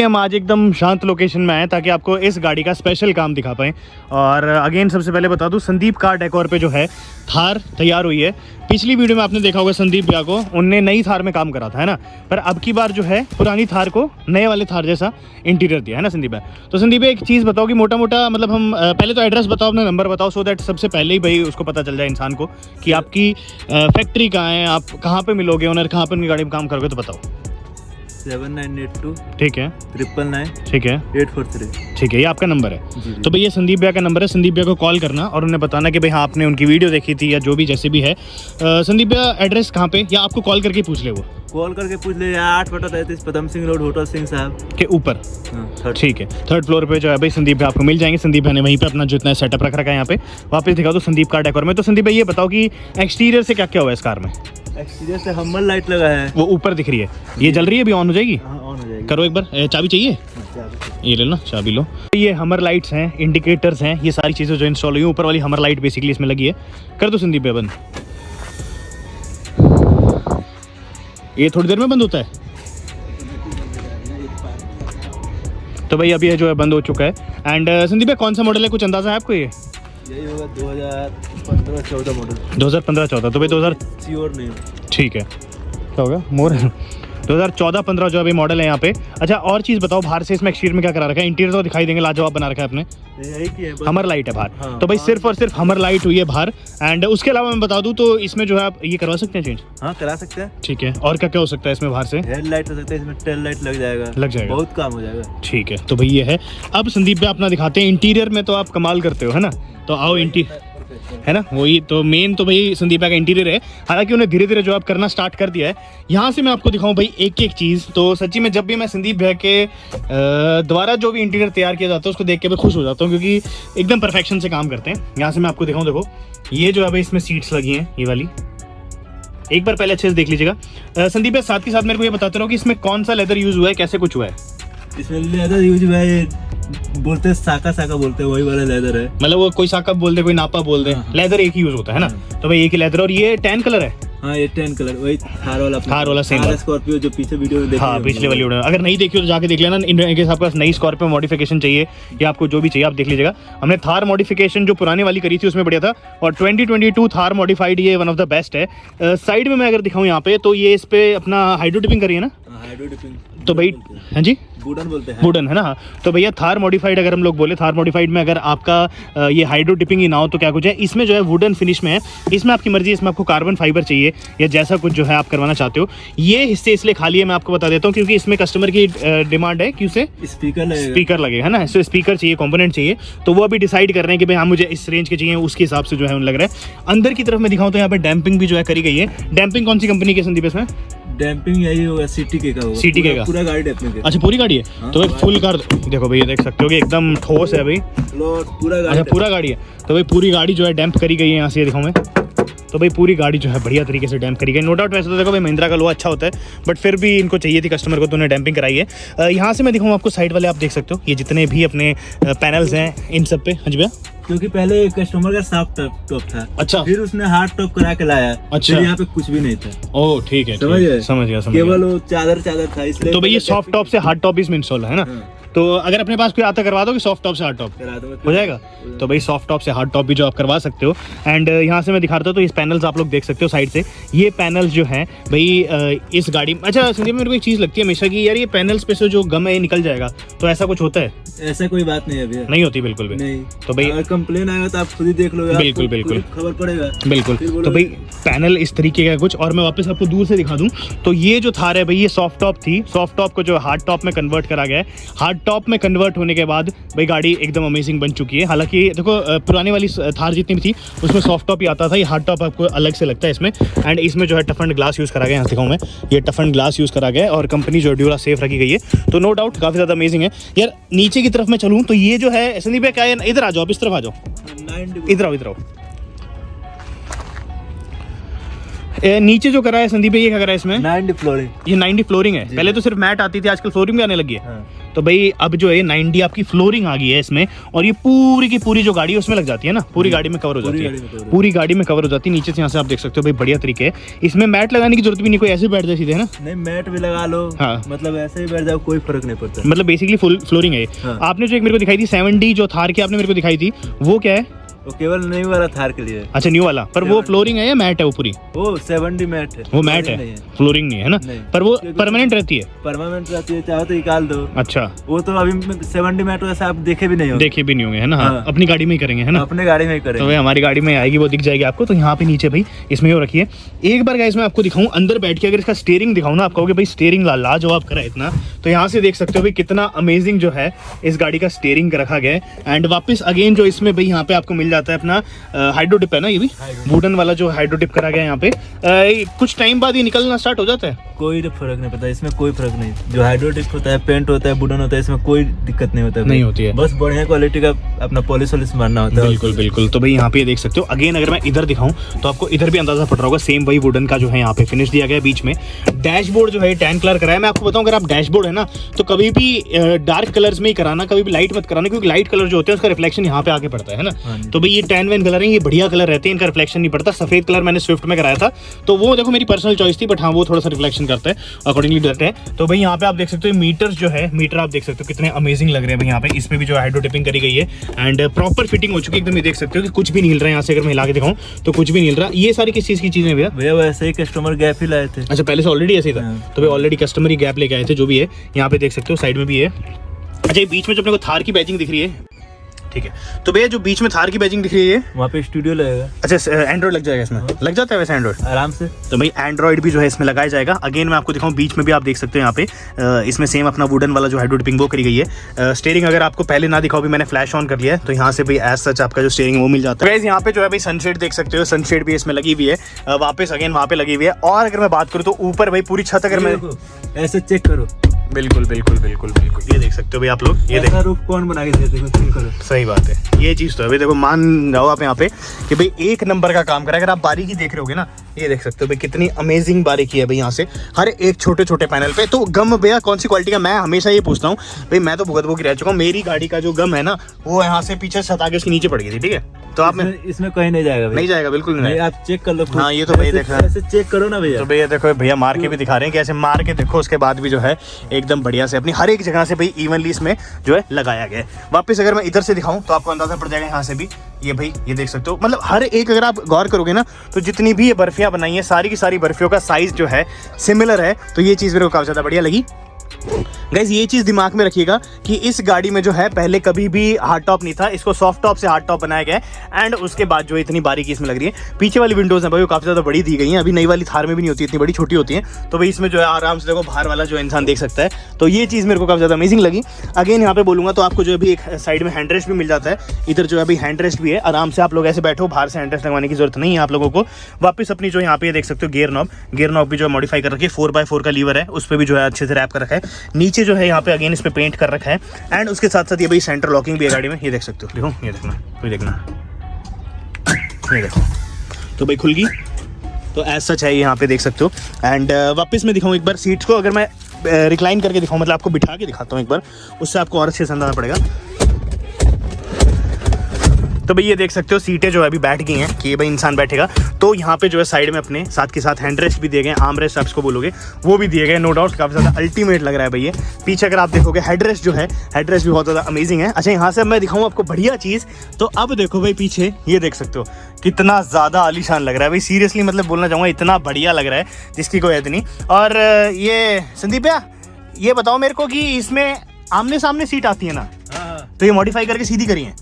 हम आज एकदम शांत लोकेशन में आए ताकि आपको इस गाड़ी का स्पेशल काम दिखा पाएँ। और अगेन सबसे पहले बता दूं, संदीप कार डेकोर पे जो है थार तैयार हुई है। पिछली वीडियो में आपने देखा होगा संदीप भैया को, उनने नई थार में काम करा था, है ना। पर अब की बार जो है पुरानी थार को नए वाले थार जैसा इंटीरियर दिया है ना संदीप भैया। तो संदीप भैया एक चीज़ बताओ कि मोटा मोटा मतलब हम पहले तो एड्रेस बताओ, अपना नंबर बताओ, सो दैट सबसे पहले ही भाई उसको पता चल जाए इंसान को कि आपकी फैक्ट्री कहाँ है, आप कहाँ पे मिलोगे, ओनर कहाँ पे उनकी गाड़ी में काम करोगे, तो बताओ। 7982 ठीक है, 999 ठीक है, 843 ठीक है, ये आपका नंबर है। जी, जी। तो भैया संदीप भैया का नंबर है, संदीप भैया को कॉल करना और उन्हें बताना कि भाई हाँ आपने उनकी वीडियो देखी थी या जो भी जैसे भी है। संदीप भैया एड्रेस कहाँ पे, या आपको कॉल करके पूछ ले, वो कॉल करके पूछ ले। 8/33 पदम सिंह रोड, होटल सिंह साहब के ऊपर। हाँ, ठीक है, थर्ड फ्लोर पे जो है भाई संदीप भाई आपको मिल जाएंगे। संदीप भाई ने वहीं पे अपना जो इतना सेटअप रख रखा है यहाँ पे, वापस दिखा दो संदीप कार डेकोर में। तो संदीप भाई ये बताओ कि एक्सटीरियर से क्या क्या हुआ है इस कार में। एक्सटीरियर से हमर लाइट लगा है, वो ऊपर दिख रही है, ये जल रही है, अभी ऑन हो जाएगी। हाँ ऑन हो जाएगी। करो एक बार, चाबी चाहिए, ये ले लो चाबी लो। ये हमर लाइट्स हैं, इंडिकेटर्स हैं, ये सारी चीज़ें जो इंस्टॉल हुई हैं, ऊपर वाली हमर लाइट बेसिकली इसमें लगी है। कर दो संदीप भाई बंद, ये थोड़ी देर में बंद होता है। तो भाई अभी ये जो है बंद हो चुका है। एंड संदीप भाई कौन सा मॉडल है, कुछ अंदाजा है आपको? ये यही होगा 2015-14 मॉडल। 2015-14, तो भाई 2000 श्योर नहीं। ठीक है, क्या होगा मोर 2014-15 जो अभी मॉडल है यहाँ पे। अच्छा और चीज़ बताओ, बाहर से इसमें एक्सटीरियर में क्या करा रखा है? इंटीरियर तो दिखाई देंगे, लाजवाब बना रखा है आपने, यही की है हमर लाइट है बाहर। हाँ, तो भाई सिर्फ और सिर्फ हमर लाइट हुई है बाहर। एंड उसके अलावा मैं बता दूं तो इसमें जो है आप ये करवा सकते हैं चेंज। हाँ करा सकते हैं। ठीक है, और क्या क्या हो सकता है इसमें बाहर से? हेड लाइट हो सकता है, इसमें टेल लाइट लग जाएगा, बहुत काम हो जाएगा। ठीक है, तो भाई ये है। अब संदीप भाई अपना दिखाते हैं इंटीरियर में, तो आप कमाल करते हो, है ना। तो आओ है ना, वही तो मेन तो भाई संदीप भाई का इंटीरियर है। हालांकि उन्हें धीरे धीरे जो आप करना स्टार्ट कर दिया है। यहाँ से मैं आपको दिखाऊं भाई एक एक चीज़। तो सच्ची में जब भी मैं संदीप भाई के द्वारा जो भी इंटीरियर तैयार किया जाता है उसको देख के मैं खुश हो जाता हूँ, क्योंकि एकदम परफेक्शन से काम करते हैं। यहाँ से मैं आपको दिखाऊं, देखो ये जो है भाई इसमें सीट्स लगी हैं, ये वाली एक बार पहले अच्छे से देख लीजिएगा। संदीप भाई साथ के साथ मेरे को ये बताते रहो कि इसमें कौन सा लेदर यूज हुआ है, कैसे कुछ हुआ है। इसमें लेदर यूज हुआ है, बोलते हैं साका बोलते हैं, वही वाला लेदर है। मतलब वो कोई साका बोल दे, कोई नापा बोल दे, लेदर एक ही यूज होता है ना। तो भाई एक ही लेदर, और ये टैन कलर है। हाँ ये 10 कलर, वही थार वाला सेम स्कॉर्पियो जो पीछे वीडियो में देखी। हाँ पिछले वाली वीडियो, अगर नहीं देखी हो तो जाके देख लेना। इनके आपके पास नई स्कॉर्पियो मॉडिफिकेशन चाहिए या आपको जो भी चाहिए आप देख लीजिएगा। हमने थार मॉडिफिकेशन जो पुरानी वाली करी थी उसमें बढ़िया था, और 2022 थार मॉडिफाइड ये वन ऑफ द बेस्ट है। साइड में मैं अगर दिखाऊँ यहाँ पे, तो ये इस पे अपना हाइड्रो डिपिंग करी है ना। हाइड्रो डिपिंग तो भाई हाँ जी वुडन बोलते हैं, वुडन है ना। तो भैया थार मॉडिफाइड अगर हम लोग बोले, थार मॉडिफाइड में अगर आपका ये हाइड्रो डिपिंग ही ना हो तो क्या कुछ है इसमें जो है वुडन फिनिश में है। इसमें आपकी मर्जी, इसमें आपको कार्बन फाइबर चाहिए या जैसा कुछ जो है आप करवाना चाहते हो। ये हिस्से इसलिए खाली है, मैं आपको बता देता हूँ, क्योंकि इसमें कस्टमर की डिमांड है कि उसे स्पीकर लगेगा, है ना। इससे स्पीकर चाहिए, कॉम्पोनेंट चाहिए, तो वो अभी डिसाइड कर रहे हैं कि भाई हाँ मुझे इस रेंज के चाहिए, उसके हिसाब से जो है लग रहा है। अंदर की तरफ मैं दिखाऊँ तो यहाँ पे डैम्पिंग भी जो है करी गई है। डैम्पिंग कौन सी कंपनी के संदीप इसमें? डैम्पिंग यही होगा, सिटी के का होगा। सिटी के का पूरा गाड़ी डैम्पिंग है। अच्छा पूरी गाड़ी है। हाँ, तो भाई फुल कार देखो भैया, देख सकते हो कि एकदम ठोस है भाई, पूरा गाड़ी। अच्छा पूरा गाड़ी है। तो भाई पूरी गाड़ी जो है डैम्प करी गई है, यहाँ से दिखाऊँ मैं तो भाई पूरी गाड़ी जो है बढ़िया तरीके से डैम्प करी गई। नो डाउट वैसे तो देखो भाई महिंद्रा का लोहा अच्छा होता है, बट फिर भी इनको चाहिए थी कस्टमर को, तो उन्हें डैम्पिंग कराई है। यहाँ से मैं दिखाऊँ आपको, साइड वाले आप देख सकते हो, ये जितने भी अपने पैनल्स हैं इन सब पे। हाँ जी भैया, क्योंकि पहले कस्टमर का सॉफ्ट टॉप था, अच्छा फिर उसने हार्ड टॉप करा के लाया। अच्छा, यहाँ पे कुछ भी नहीं था। ओह ठीक है, समझ गया। केवल वो चादर था, इसलिए तो भाई ये सॉफ्ट टॉप से हार्ड टॉप इसमें इंस्टॉल है ना। तो अगर अपने पास कोई आता करवा दो कि सॉफ्ट टॉप से हार्ड टॉप हो जाएगा, तो भाई सॉफ्ट टॉप से हार्ड टॉप भी जो आप करवा सकते हो। एंड यहाँ से मैं दिखाता हूँ, तो इस पैनल्स आप लोग देख सकते हो साइड से, ये पैनल्स जो हैं भाई इस गाड़ी। अच्छा संदीप मेरे को एक चीज़ लगती है हमेशा कि यार ये पैनल्स पे से जो गम है ये निकल जाएगा, तो ऐसा कुछ होता है? ऐसा कोई बात नहीं है भैया, नहीं होती बिल्कुल भी नहीं। तो भाई अगर कंप्लेन आएगा तो आप खुद ही देख लो, बिल्कुल खबर पड़ेगा, बिल्कुल। तो भाई पैनल इस तरीके का कुछ, और मैं वापस आपको दूर से दिखा दूं तो ये जो थार है भाई ये सॉफ्ट टॉप थी, सॉफ्ट टॉप को जो हार्ड टॉप में कन्वर्ट करा गया है। हार्ड टॉप में कन्वर्ट होने के बाद भाई गाड़ी एकदम अमेजिंग बन चुकी है। हालांकि देखो पुरानी वाली थार जितनी भी थी उसमें सॉफ्ट टॉप ही आता था, ये हार्ड टॉप आपको अलग से लगता है इसमें। एंड इसमें जो है टफन ग्लास यूज़ करा गया है, यहाँ दिखाऊँ मैं, ये टफन ग्लास यूज़ करा गया है और कंपनी जो ड्यूरा सेफ रखी गई है, तो नो डाउट काफ़ी ज़्यादा अमेजिंग है यार। नीचे की तरफ मैं चलूँ तो ये जो है संदीप भाई क्या है, इधर आ जाओ, इस तरफ आ जाओ, इधर आओ। नीचे जो करा है संदीप ये क्या करा है इसमें? 90 फ्लोरिंग। ये 90 फ्लोरिंग है। जी। पहले तो सिर्फ मैट आती थी, आजकल फ्लोरिंग भी आने लगी है। हाँ। तो भाई अब जो है 90 आपकी फ्लोरिंग आ गई है इसमें, और ये पूरी की पूरी जो गाड़ी है उसमें लग जाती है ना, पूरी गाड़ी में कवर हो जाती है, पूरी गाड़ी में कवर हो जाती है। नीचे से यहाँ से आप देख सकते हो भाई बढ़िया तरीके है। इसमें मैट लगाने की जरूरत भी नहीं, कोई ऐसे बैठ जाए सीधे है ना। नहीं, मैट भी लगा लो। हाँ। मतलब ऐसे ही बैठ जाओ, कोई फर्क नहीं पड़ता। मतलब बेसिकली फुल फ्लोरिंग है ये। हाँ। आपने जो एक मेरे को दिखाई थी 70 जो थार की आपने मेरे को दिखाई थी, वो क्या है? वो केवल न्यू वाला थार के लिए। अच्छा न्यू वाला, पर वो फ्लोरिंग है या मैट है वो पूरी? वो 70 मैट है। वो मैट है, फ्लोरिंग नहीं है ना। नहीं। पर वो परमानेंट रहती है। परमानेंट रहती है, चाहो तो निकाल दो। अच्छा, वो तो अभी 70 मैट वैसे आप देखे भी नहीं हो। देखे भी नहीं होंगे है ना। हाँ। हाँ। अपनी गाड़ी में ही करेंगे है ना। अपने गाड़ी में ही तो करेंगे। भाई हमारी गाड़ी में आएगी, वो दिख जाएगी आपको। तो यहाँ पे नीचे भाई इसमें वो रखिए। एक बार गाइस मैं आपको दिखाऊं अंदर बैठ के, अगर इसका स्टीयरिंग दिखाऊं ना, आप कहोगे भाई स्टीयरिंग लाजवाब करा है इतना। तो यहाँ से देख सकते हो भाई कितना अमेजिंग जो है इस गाड़ी का स्टीयरिंग रखा गया है। एंड वापस अगेन जो इसमें भाई यहाँ पे आपको मिल जाता है अपना हाइड्रो डिप है ना, ये भी वुडन वाला जो हाइड्रो डिप करा गया है यहाँ पे। कुछ टाइम बाद ये निकलना स्टार्ट हो जाता है। कोई फर्क नहीं पड़ता इसमें, कोई फर्क नहीं। जो हाइड्रोटिक होता है, पेंट होता है, वुडन होता है, इसमें कोई दिक्कत नहीं होता है। नहीं होती है, बस बढ़िया क्वालिटी का अपना पॉलिश मारना होता है। बिल्कुल बिल्कुल। तो भाई यहाँ पे देख सकते हो अगेन, अगर मैं इधर दिखाऊं तो आपको इधर भी अंदाजा पड़ रहा होगा, सेम वही वुडन का जो है यहाँ पे फिनिश दिया गया है। बीच में डैशबोर्ड जो है टैन कलर कराया। मैं आपको बताऊं, अगर आप डैशबोर्ड है ना तो कभी भी डार्क कलर्स में ही कराना, कभी भी लाइट मत कराना, क्योंकि लाइट कलर जो होते हैं उसका रिफ्लेक्शन यहाँ पे आके पड़ता है ना। तो भाई ये टैन वैन कलर है, ये बढ़िया कलर रहते हैं, इनका रिफ्लेक्शन नहीं पड़ता। सफेद कलर मैंने स्विफ्ट में कराया था, तो वो देखो मेरी पर्सनल चॉइस थी, बट हाँ वो थोड़ा सा रिफ्लेक्शन करता है, अकॉर्डिंगली डरते हैं। तो भाई यहाँ पे आप देख सकते हो मीटर्स जो है, मीटर आप देख सकते हो कितने अमेजिंग लग रहे हैं भाई यहाँ पे। इसमें भी जो हाइड्रो टिपिंग करी गई है एंड प्रॉपर फिटिंग हो चुकी है एकदम। ये देख सकते हो कि कुछ भी नहीं हिल रहा है यहाँ से, अगर मैं हिला के दिखाऊं तो कुछ भी नहीं हिल रहा। ये सारी किस चीज की चीजें भैया? भैया वैसे ही कस्टमर गैप ही लाए थे। अच्छा, पहले से ऑलरेडी ऐसे ही था। हाँ। तो भाई ऑलरेडी कस्टमर ही गैप लेके आए थे, जो भी है यहाँ पे देख सकते हो। साइड में भी है। अच्छा, ये बीच में जो अपने को थार की बैजिंग दिख रही है, ठीक है। तो भैया जो बीच में थार की बैजिंग दिख रही है, वहाँ पे स्टूडियो लगेगा। अच्छा एंड्रॉइड लग जाएगा इसमें? लग जाता है वैसे एंड्रॉइड आराम से। तो भाई एंड्रॉइड भी जो है इसमें लगाया जाएगा। अगेन मैं आपको दिखाऊं, बीच में भी आप देख सकते हो यहाँ पे इसमें सेम अपना वुडन वाला जो हाइड्रो डिपिंग वो करी गई है। स्टीयरिंग अगर आपको पहले ना दिखाओ, भी मैंने फ्लैश ऑन कर लिया है, तो यहाँ से भाई एज सच आपका जो स्टीयरिंग वो मिल जाता है। यहाँ पे जो है भाई सनशेड देख सकते हो, सनशेड भी इसमें लगी हुई है, वापस अगेन वहाँ पे लगी हुई है। और अगर मैं बात करूँ तो ऊपर भाई पूरी छत, अगर मैं ऐसे चेक करो, बिल्कुल बिल्कुल बिल्कुल बिल्कुल, ये देख सकते हो भाई आप लोग, ये देखो रूफ कौन बना के देते हैं, करो। सही बात है, ये चीज तो है भाई। देखो मान जाओ आप यहाँ पे कि भाई एक नंबर का काम करा। अगर आप बारीकी देख रहे होगे ना, ये देख सकते हो भाई कितनी अमेजिंग बारीकी है भाई यहाँ से, हर एक छोटे छोटे पैनल पे। तो गम भैया कौन सी क्वालिटी का? मैं हमेशा ये पूछता हूँ भाई, मैं तो भुगत भुगत रह चुका हूँ, मेरी गाड़ी का जो गम है ना वो यहाँ से पीछे छत आगे उसके नीचे पड़ गई थी, ठीक है। तो आप इसमें कहीं नहीं जाएगा, नहीं जाएगा, बिल्कुल नहीं। आप चेक कर लो। हाँ, ये तो भाई देखा, ऐसे चेक करो ना भैया। तो भैया देखो, भैया मार के भी दिखा रहे हैं कि ऐसे मार के देखो, उसके बाद भी जो है एकदम बढ़िया से अपनी हर एक जगह से भाई इवनली इसमें जो है लगाया गया है। वापस अगर मैं इधर से दिखाऊं तो आपको अंदाजा पड़ जाएगा यहाँ से भी, ये भाई ये देख सकते हो। मतलब हर एक, अगर आप गौर करोगे ना, तो जितनी भी ये बर्फियां बनाई है, सारी की सारी बर्फियों का साइज जो है सिमिलर है। तो ये चीज़ मेरे को काफ़ी ज़्यादा बढ़िया लगी। गाइस ये चीज दिमाग में रखिएगा कि इस गाड़ी में जो है पहले कभी भी हार्ड टॉप नहीं था, इसको सॉफ्ट टॉप से हार्ड टॉप बनाया गया है। एंड उसके बाद जो इतनी बारीकी इसमें लग रही है, पीछे वाली विंडोज है भाई वो काफी ज्यादा बड़ी दी गई है। अभी नई वाली थार में भी नहीं होती, इतनी बड़ी, छोटी होती है। तो भाई इसमें जो है आराम से देखो बाहर वाला जो इंसान देख सकता है। तो ये चीज मेरे को काफी ज्यादा अमेजिंग लगी। अगेन यहाँ पे बोलूंगा तो आपको जो है एक साइड में हैंड रेस्ट भी मिल जाता है, इधर जो है अभी हैंड रेस्ट भी है। आराम से आप लोग ऐसे बैठो, बाहर से हैंड रेस्ट लगवाने की जरूरत नहीं है आप लोगों को। वापस अपनी जो यहाँ पे देख सकते हो गियर नॉब भी जो मॉडिफाई कर रखी है, 4x4 का लीवर है, उस पर भी जो है अच्छे से रैप कर रखा है। नीचे जो है यहाँ पे अगेन इस पे पेंट कर रखा है। एंड उसके साथ साथ ये भाई सेंटर लॉकिंग भी है गाड़ी में, ये देख सकते हो। देखो ये देखना, कोई देखना, ये देखो, तो भाई खुल गई। तो एज सच है यहाँ पे देख सकते हो। एंड वापस मैं दिखाऊँ एक बार सीट्स को, अगर मैं रिक्लाइन करके दिखाऊँ, मतलब आपको बिठा के दिखाता हूँ एक बार, उससे आपको और अच्छे से अंदाजा पड़ेगा। तो भाई ये देख सकते हो सीटें जो है अभी बैठ गई हैं कि भाई इंसान बैठेगा। तो यहाँ पे जो है साइड में अपने साथ के साथ हैंड रेस्ट भी दिए गए, आर्म रेस्ट आप इसको बोलोगे, वो भी दिए गए। नो डाउट काफ़ी ज़्यादा अल्टीमेट लग रहा है भाई ये। पीछे अगर आप देखोगे हेड रेस्ट जो है, हेड रेस्ट भी बहुत ज़्यादा अमेजिंग है। अच्छा यहाँ से मैं दिखाऊँ आपको बढ़िया चीज़, तो अब देखो भाई पीछे ये देख सकते हो कितना ज़्यादा आलीशान लग रहा है भाई। सीरियसली मतलब बोलना चाहूँगा, इतना बढ़िया लग रहा है जिसकी कोई हद नहीं। और ये संदीप भैया ये बताओ मेरे को कि इसमें आमने सामने सीट आती है ना, तो ये मॉडिफाई करके सीधी करी है,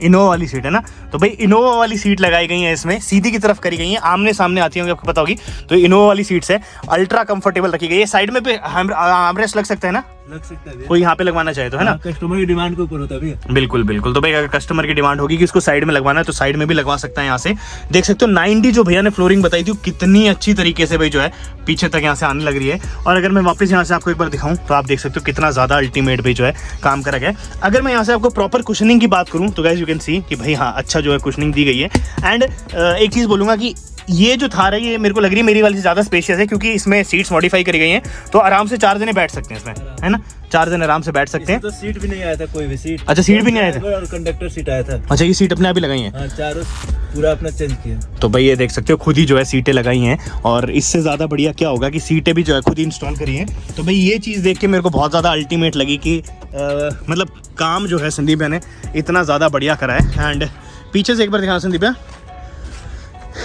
इनोवा वाली सीट है ना। तो भाई इनोवा वाली सीट लगाई गई है इसमें, सीधी की तरफ करी गई है, आमने सामने आती होंगी, आपको पता होगी। तो इनोवा वाली सीट्स है, अल्ट्रा कंफर्टेबल रखी गई है। साइड में पे आर्मरेस्ट लग सकता है ना, लग सकता है कोई यहाँ पे लगवाना चाहे तो, है ना। कस्टमर की डिमांड के ऊपर होता है। बिल्कुल बिल्कुल। तो भाई अगर कस्टमर की डिमांड होगी कि उसको साइड में लगवाना है तो साइड में भी लगवा सकता है। यहाँ से देख सकते हो 90 जो भैया ने फ्लोरिंग बताई थी कितनी अच्छी तरीके से भाई जो है पीछे तक यहाँ से आने लग रही है। और अगर मैं वापस यहाँ से आपको एक बार दिखाऊं तो आप देख सकते हो कितना ज्यादा अल्टीमेट भाई जो है काम करा गया। अगर मैं यहाँ से आपको प्रॉपर कुशनिंग की बात करूँ तो गाइस यू कैन सी कि भाई हाँ अच्छा जो है कुशनिंग दी गई है। एंड एक चीज बोलूंगा कि ये जो थार है ये मेरे को लग रही है मेरी वाली से ज़्यादा स्पेशियस है, क्योंकि इसमें सीट्स मॉडिफाई करी गई हैं, तो आराम से 4 जने बैठ सकते हैं इसमें, है ना, 4 जने आराम से बैठ सकते हैं। तो सीट भी नहीं आया था, कोई भी सीट। अच्छा, सीट भी नहीं आया था और कंडक्टर सीट आया था। अच्छा, ये सीट अपने आप ही लगाई है। हाँ, चारों पूरा अपना चेंज किया। तो भाई ये देख सकते हो खुद ही जो है सीटें लगाई हैं, और इससे ज़्यादा बढ़िया क्या होगा कि सीटें भी जो है खुद ही इंस्टॉल करी हैं। तो भाई ये चीज़ देख के मेरे को बहुत ज़्यादा अल्टीमेट लगी कि मतलब काम जो है संदीप भैया ने इतना ज़्यादा बढ़िया करा है। एंड पीछे से एक बार दिखाना संदीप भैया,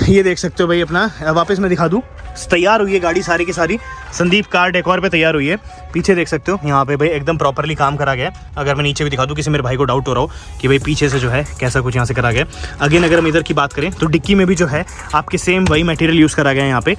ये देख सकते हो भाई अपना, वापस मैं दिखा दूँ, तैयार हुई है गाड़ी सारी की सारी, संदीप कार डेकोर पे तैयार हुई है। पीछे देख सकते हो यहाँ पे भाई एकदम प्रॉपरली काम करा गया। अगर मैं नीचे भी दिखा दूँ, किसी मेरे भाई को डाउट हो रहा हो कि भाई पीछे से जो है कैसा कुछ यहाँ से करा गया। अगेन अगर हम इधर की बात करें तो डिक्की में भी जो है आपके सेम वही मटेरियल यूज़ करा गया है यहाँ पे,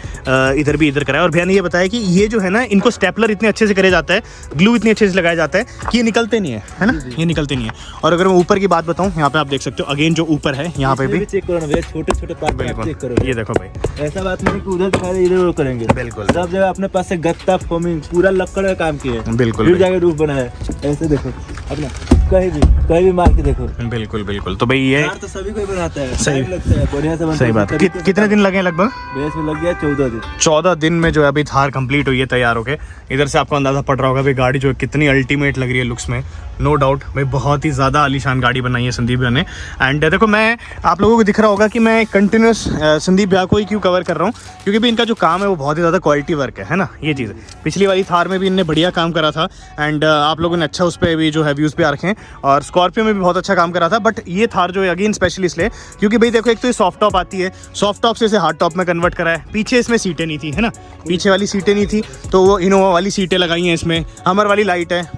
इधर भी इधर करा है। और भैया ने ये बताया कि ये जो है ना, इनको स्टेपलर इतने अच्छे से करे जाता है, ग्लू इतने अच्छे से लगाया जाता है कि ये निकलते नहीं है ना, ये निकलते नहीं है। और अगर मैं ऊपर की बात बताऊँ, यहाँ पे आप देख सकते हो अगेन जो ऊपर है यहाँ पे भी चेक करो ना भैया, छोटे छोटे पार्ट चेक करो। ये देखो भाई, ऐसा बात नहीं कि उधर दिखा रहे इधर करेंगे, बिल्कुल सब जगह अपने पास से गत्ता फोमिंग पूरा लक्कड़ का काम किया है, बिल्कुल फिर जाके रूफ बना है। ऐसे देखो अपना, कहीं भी मार के देखो। बिल्कुल बिल्कुल। तो भाई ये तो सभी कोई बनाता है, सही लगता है, बढ़िया से बनता है। सही बात। कितने दिन लगे लगभग? बेस में लग गया 14 दिन। 14 दिन में जो है अभी थार कंप्लीट हुई है तैयार होके। इधर से आपको अंदाजा पड़ रहा होगा भाई गाड़ी जो है कितनी अल्टीमेट लग रही है लुक्स में, नो डाउट भाई बहुत ही ज़्यादा आलीशान गाड़ी बनाई है संदीप भैया ने। एंड देखो, मैं आप लोगों को दिख रहा होगा कि मैं कंटिन्यूस संदीप भैया को ही क्यों कवर कर रहा हूँ, क्योंकि भी इनका जो काम है वो बहुत ही ज़्यादा क्वालिटी वर्क है ना, ये चीज़ है। पिछली वाली थार में भी इनने बढ़िया काम करा था, एंड आप लोगों ने अच्छा उस पर भी जो है व्यूज़ पे आ रखे हैं, और स्कॉर्पियो में भी बहुत अच्छा काम करा था। बट ये थार जो है अगेन स्पेशली इसलिए क्योंकि भाई देखो, एक तो ये सॉफ्ट टॉप आती है, सॉफ्ट टॉप से इसे हार्ड टॉप में कन्वर्ट करा है। पीछे इसमें सीटें नहीं थी, है ना, पीछे वाली सीटें नहीं थी, तो वो इनोवा वाली सीटें लगाई हैं इसमें, हमर वाली लाइट है,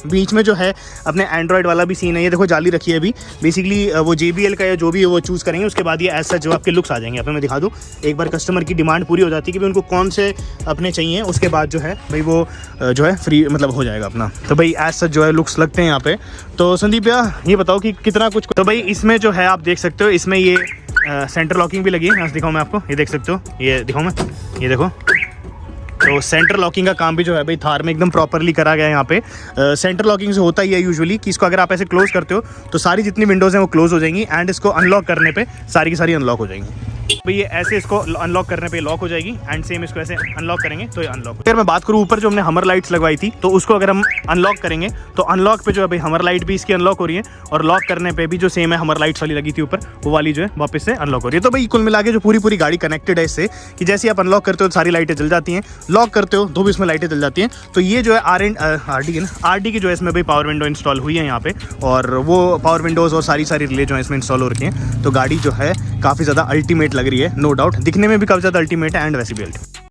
बीच में जो है अपने एंड्रॉयड वाला भी सीन है। ये देखो जाली रखी है अभी, बेसिकली वो JBL का या जो भी है वो चूज़ करेंगे, उसके बाद ये ऐसा जो आपके लुक्स आ जाएंगे। यहाँ पे मैं दिखा दूँ, एक बार कस्टमर की डिमांड पूरी हो जाती है कि भाई उनको कौन से अपने चाहिए, उसके बाद जो है भाई वो जो है फ्री मतलब हो जाएगा अपना। तो भाई ऐसा जो है लुक्स लगते हैं यहाँ पे। तो संदीप भैया ये बताओ कि कितना कुछ। तो भाई इसमें जो है आप देख सकते हो, इसमें ये सेंटर लॉकिंग भी लगी है। यहाँ से दिखाऊँ मैं आपको, ये देख सकते हो, ये दिखाऊँ मैं, ये देखो, तो सेंटर लॉकिंग का काम भी जो है भाई थार में एकदम प्रॉपरली करा गया है। यहाँ पे सेंटर लॉकिंग से होता ही है यूजुअली कि इसको अगर आप ऐसे क्लोज करते हो तो सारी जितनी विंडोज़ हैं वो क्लोज हो जाएंगी, एंड इसको अनलॉक करने पे सारी की सारी अनलॉक हो जाएंगी। भाई ये ऐसे इसको अनलॉक करने पे लॉक हो जाएगी, एंड सेम इसको ऐसे अनलॉक करेंगे तो ये अनलॉक। अगर मैं बात करूँ ऊपर जो हमने हमर लाइट्स लगवाई थी, तो उसको अगर हम अनलॉक करेंगे तो अनलॉक पे जो है भाई हमर लाइट भी इसकी अनलॉक हो रही है, और लॉक करने पे भी जो सेम है हमर लाइट्स वाली लगी थी ऊपर, वो वाली जो है वापस से अनलॉक हो रही है। तो भाई कुल मिला के जो पूरी गाड़ी कनेक्टेड है इससे, कि जैसे आप अनलॉक करते हो तो सारी लाइटें जल जाती हैं, लॉक करते हो तो भी इसमें लाइटें जल जाती हैं। तो ये जो है RD की जो है इसमें भाई पावर विंडो इंस्टॉल हुई है यहाँ पे, और वो पावर विंडोज़ और सारी रिले जो है इसमें इंस्टॉल हो रखी हैं। तो गाड़ी जो है काफ़ी ज़्यादा अल्टीमेट लग रही है, नो डाउट, दिखने में भी काफ़ी ज़्यादा अल्टीमेट है, एंड वैसे भी अल्टीमेट।